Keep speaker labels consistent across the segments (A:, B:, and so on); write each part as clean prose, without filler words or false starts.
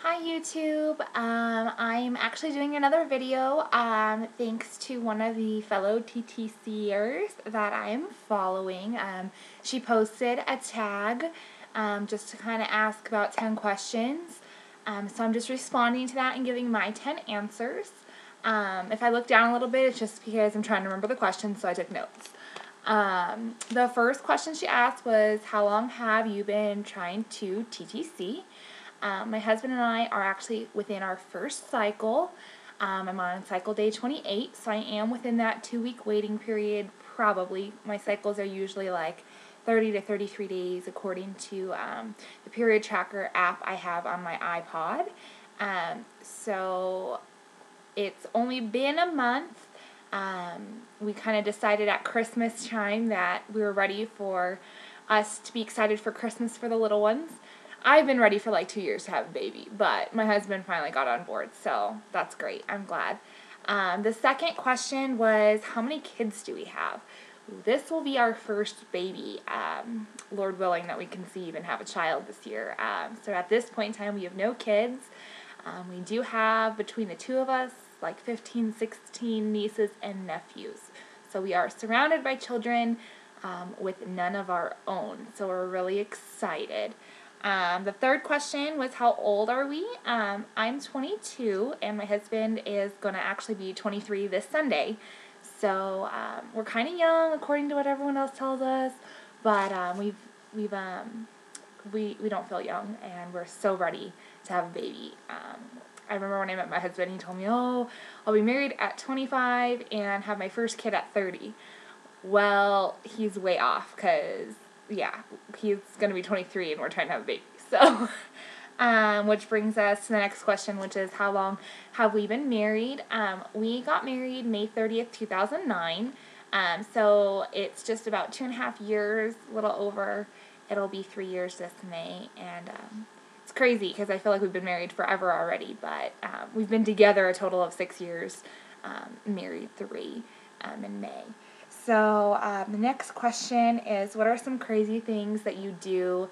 A: Hi YouTube. I'm actually doing another video thanks to one of the fellow TTCers that I'm following. She posted a tag just to kind of ask about 10 questions. So I'm just responding to that and giving my 10 answers. If I look down a little bit, it's just because I'm trying to remember the questions, so I took notes. The first question she asked was, how long have you been trying to TTC? My husband and I are actually within our first cycle. I'm on cycle day 28, so I am within that 2-week waiting period, probably. My cycles are usually like 30 to 33 days according to the period tracker app I have on my iPod. So it's only been a month. We kind of decided at Christmas time that we were ready for us to be excited for Christmas for the little ones. I've been ready for like 2 years to have a baby, but my husband finally got on board, so that's great. I'm glad. The second question was, how many kids do we have? This will be our first baby, Lord willing that we conceive and have a child this year. So at this point in time, we have no kids. We do have, between the two of us, like 15, 16 nieces and nephews. So we are surrounded by children with none of our own, so we're really excited. The third question was, how old are we? I'm 22, and my husband is going to actually be 23 this Sunday. So we're kind of young, according to what everyone else tells us, but we don't feel young, and we're so ready to have a baby. I remember when I met my husband, he told me, oh, I'll be married at 25 and have my first kid at 30. Well, he's way off, because yeah, he's going to be 23 and we're trying to have a baby. So, which brings us to the next question, which is, how long have we been married? We got married May 30th, 2009. So it's just about 2.5 years, a little over. It'll be 3 years this May. And it's crazy because I feel like we've been married forever already. But we've been together a total of 6 years, married 3 in May. So the next question is, what are some crazy things that you do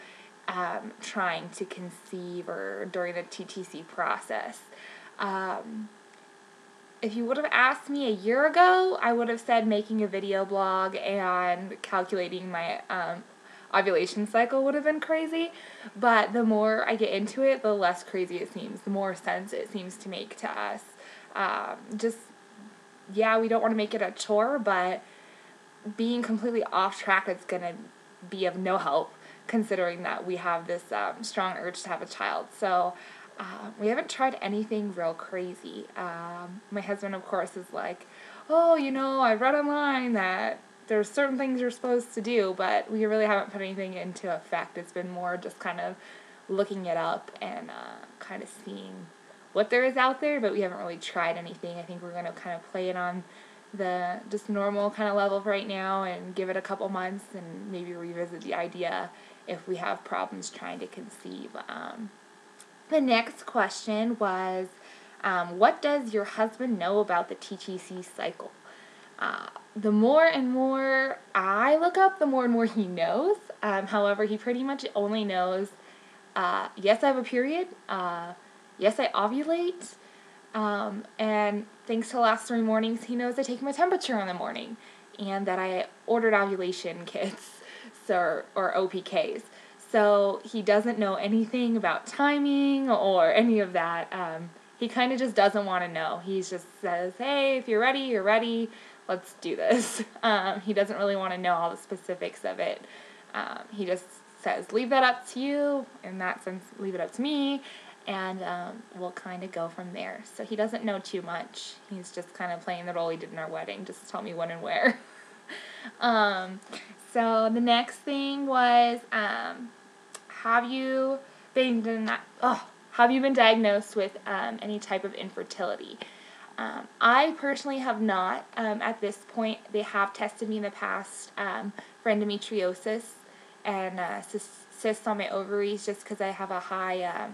A: trying to conceive or during the TTC process? If you would have asked me a year ago, I would have said making a video blog and calculating my ovulation cycle would have been crazy. But the more I get into it, the less crazy it seems, the more sense it seems to make to us. Yeah, we don't want to make it a chore, but being completely off track is going to be of no help, considering that we have this strong urge to have a child. So we haven't tried anything real crazy. My husband, of course, is like, oh, I read online that there's certain things you're supposed to do, but we really haven't put anything into effect. It's been more just kind of looking it up and kind of seeing what there is out there, but we haven't really tried anything. I think we're going to kind of play it on the just normal kind of level right now and give it a couple months and maybe revisit the idea if we have problems trying to conceive. The next question was, what does your husband know about the TTC cycle? The more and more I look up, the more and more he knows. However, he pretty much only knows, yes, I have a period, yes, I ovulate, and thanks to the last 3 mornings, he knows I take my temperature in the morning, and that I ordered ovulation kits, or OPKs. So he doesn't know anything about timing or any of that. He kind of just doesn't want to know. He just says, hey, if you're ready, you're ready. Let's do this. He doesn't really want to know all the specifics of it. He just says, leave that up to you. In that sense, leave it up to me. And we'll kind of go from there. So he doesn't know too much. He's just kind of playing the role he did in our wedding. Just tell me when and where. So the next thing was, have you been diagnosed with any type of infertility? I personally have not. At this point, they have tested me in the past for endometriosis and cysts on my ovaries, just because I have a high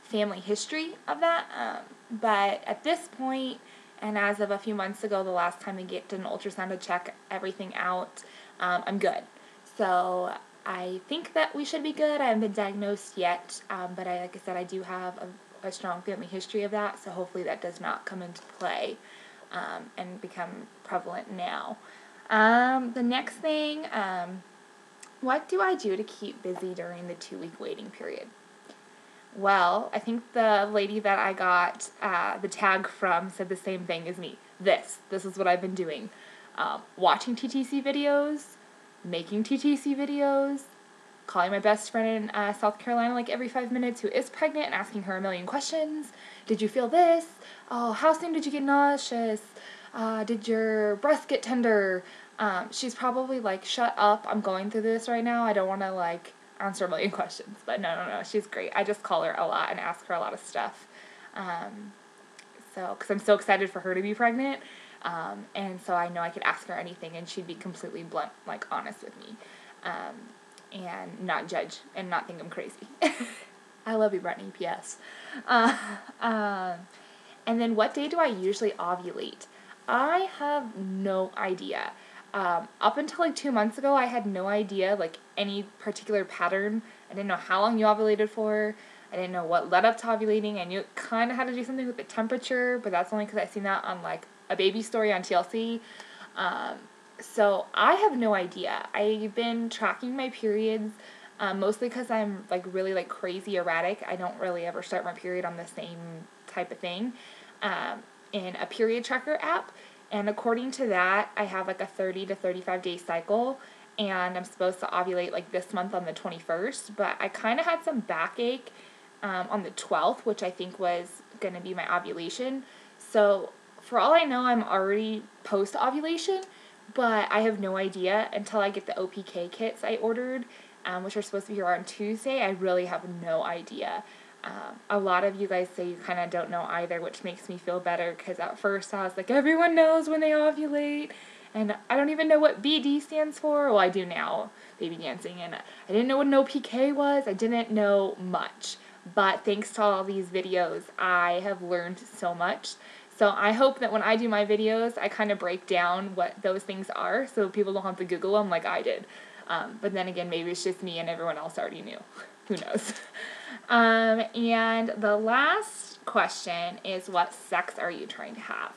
A: family history of that. But at this point, and as of a few months ago, the last time I did an ultrasound to check everything out, I'm good. So I think that we should be good. I haven't been diagnosed yet, but like I said, I do have a strong family history of that, so hopefully that does not come into play and become prevalent now. The next thing, what do I do to keep busy during the 2-week waiting period? Well, I think the lady that I got the tag from said the same thing as me. This is what I've been doing. Watching TTC videos, making TTC videos, calling my best friend in South Carolina like every 5 minutes who is pregnant and asking her a million questions. Did you feel this? Oh, how soon did you get nauseous? Did your breast get tender? She's probably like, shut up, I'm going through this right now. I don't want to like answer a million questions. But no, she's great. I just call her a lot and ask her a lot of stuff. Because I'm so excited for her to be pregnant. And so I know I could ask her anything and she'd be completely blunt, like honest with me. And not judge and not think I'm crazy. I love you, Brittany, P.S. And then what day do I usually ovulate? I have no idea. Up until like 2 months ago, I had no idea like any particular pattern. I didn't know how long you ovulated for. I didn't know what led up to ovulating. I knew it kind of had to do something with the temperature, but that's only because I seen that on like a baby story on TLC. So I have no idea. I've been tracking my periods mostly because I'm like really like crazy erratic. I don't really ever start my period on the same type of thing in a period tracker app. And according to that, I have like a 30 to 35 day cycle, and I'm supposed to ovulate like this month on the 21st, but I kind of had some backache on the 12th, which I think was going to be my ovulation. So for all I know, I'm already post-ovulation, but I have no idea until I get the OPK kits I ordered, which are supposed to be here on Tuesday. I really have no idea. A lot of you guys say you kind of don't know either, which makes me feel better, because at first I was like, everyone knows when they ovulate, and I don't even know what BD stands for. Well, I do now, baby dancing, and I didn't know what an OPK was. I didn't know much, but thanks to all these videos, I have learned so much. So I hope that when I do my videos, I kind of break down what those things are, so people don't have to Google them like I did. But then again, maybe it's just me and everyone else already knew. Who knows? And the last question is, what sex are you trying to have?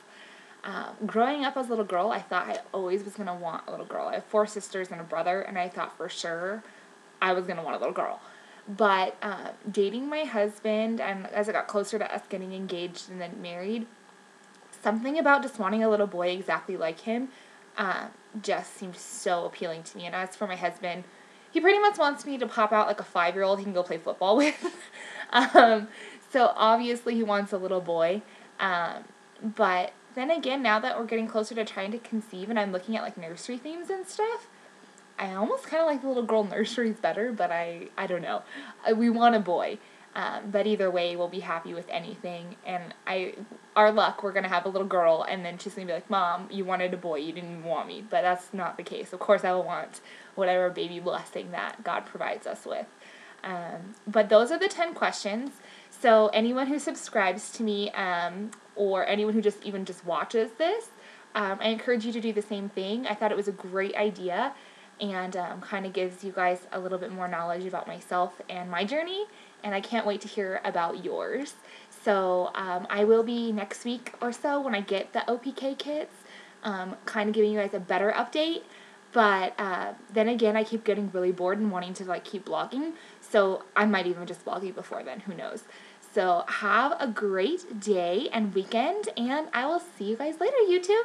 A: Growing up as a little girl, I thought I always was going to want a little girl. I have 4 sisters and a brother, and I thought for sure I was going to want a little girl. But dating my husband, and as it got closer to us getting engaged and then married, something about just wanting a little boy exactly like him just seemed so appealing to me. And as for my husband, he pretty much wants me to pop out like a 5-year-old he can go play football with. So obviously he wants a little boy. But then again, now that we're getting closer to trying to conceive and I'm looking at like nursery themes and stuff, I almost kind of like the little girl nurseries better, but I don't know. We want a boy. But either way, we'll be happy with anything. And our luck, we're going to have a little girl, and then she's going to be like, Mom, you wanted a boy, you didn't even want me. But that's not the case. Of course, I will want whatever baby blessing that God provides us with. But those are the 10 questions. So anyone who subscribes to me, or anyone who just watches this, I encourage you to do the same thing. I thought it was a great idea, and kind of gives you guys a little bit more knowledge about myself and my journey, and I can't wait to hear about yours. So I will be next week or so when I get the OPK kits, kind of giving you guys a better update. But then again, I keep getting really bored and wanting to like keep blogging, so I might even just blog you before then, who knows. So have a great day and weekend, and I will see you guys later, YouTube.